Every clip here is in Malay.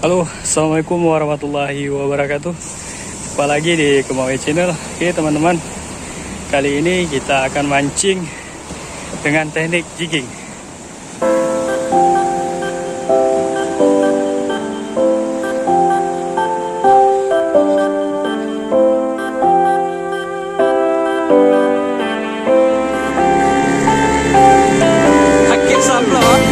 Halo, Assalamualaikum warahmatullahi wabarakatuh. Jumpa lagi di Kemawe Channel. Oke teman-teman, kali ini kita akan mancing dengan teknik jigging. Hakik sablon.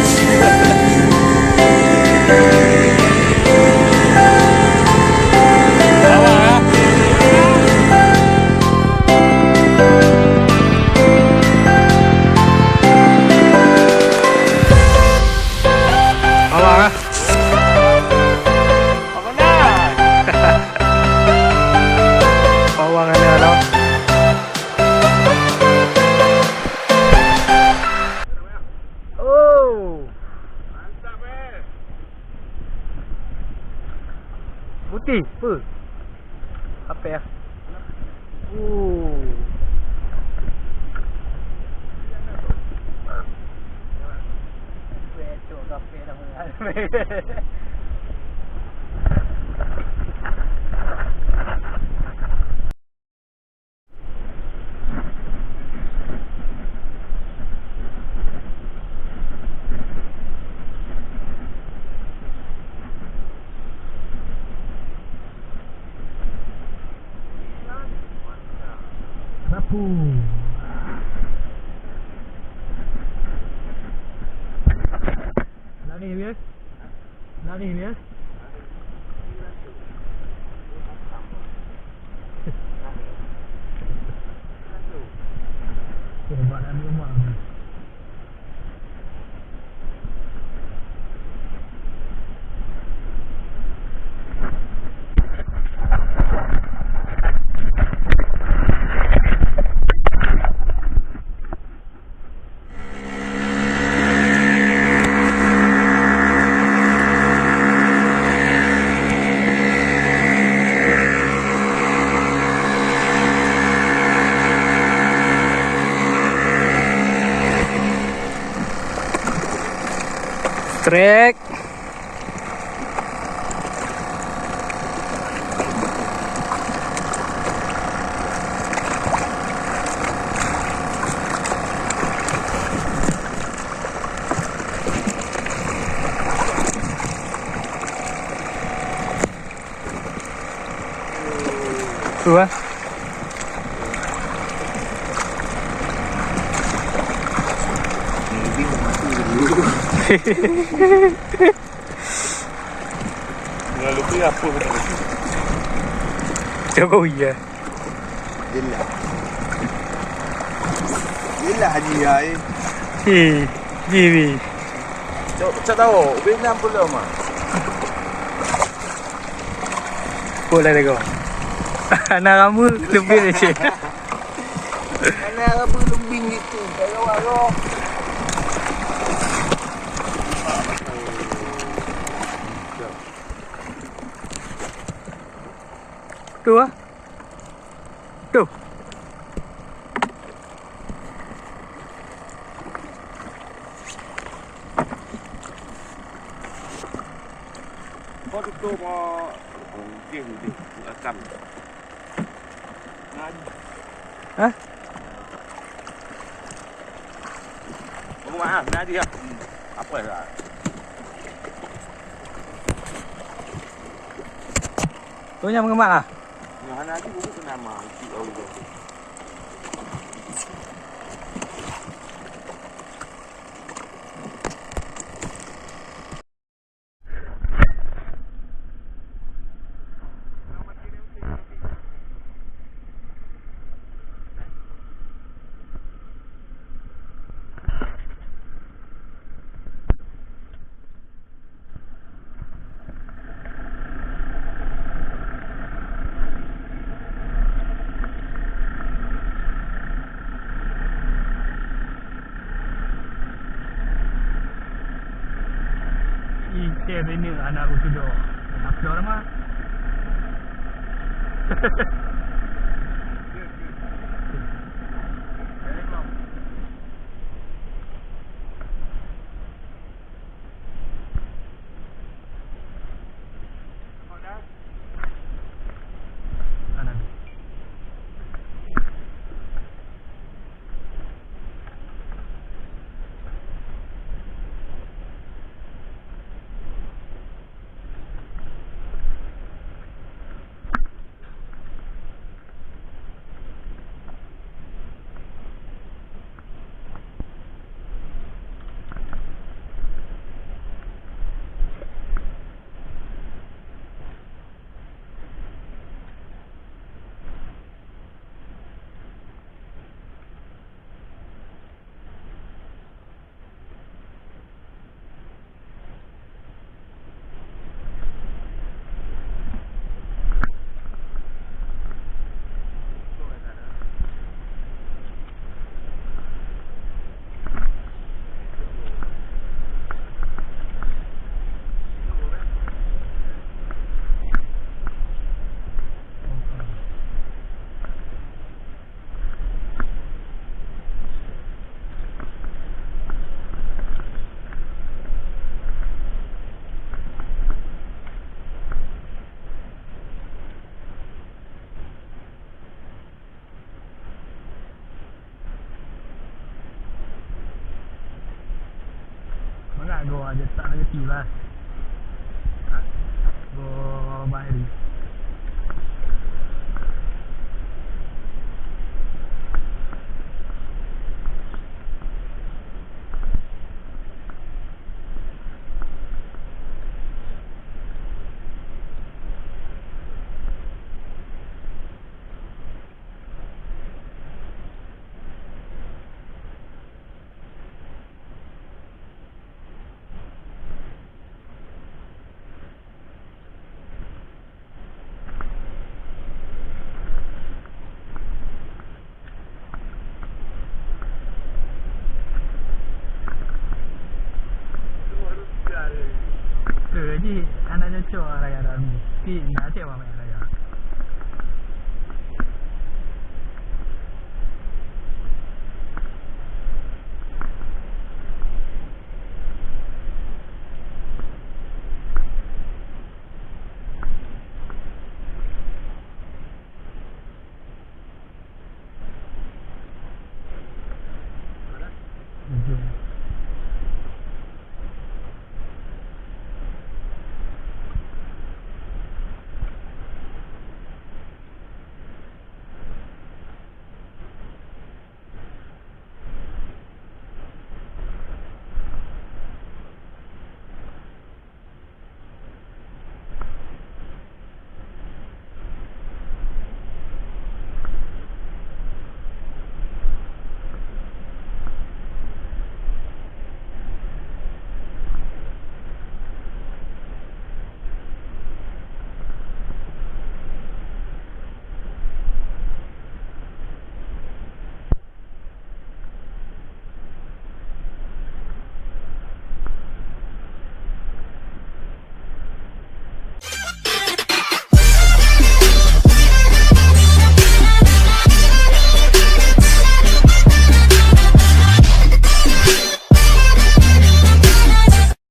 Putih, apa ya? Lari bias. Coba nak rumah. Trek. Dua. Nggak lupa apa betul. Jokowi ya. Gila haji ai. Jiwi. Cak tahu, Vietnam pula mah. Boleh dego. Anak kamu lebih aja. Anak kamu lebih itu. Kalau Tuh. Tuh. có tô mà kia thì cầm Hah? Mau makan nanti ya? Apa ya? Tôi nhầm các bạn à? Nhà nanti cũng có nama chị ơi rồi. Ini anak aku sudah masuk orang mah. goa je tak nak tiba. Go Bahri. Jadi anda cocok orang Arab ni. Tapi nak cakap apa?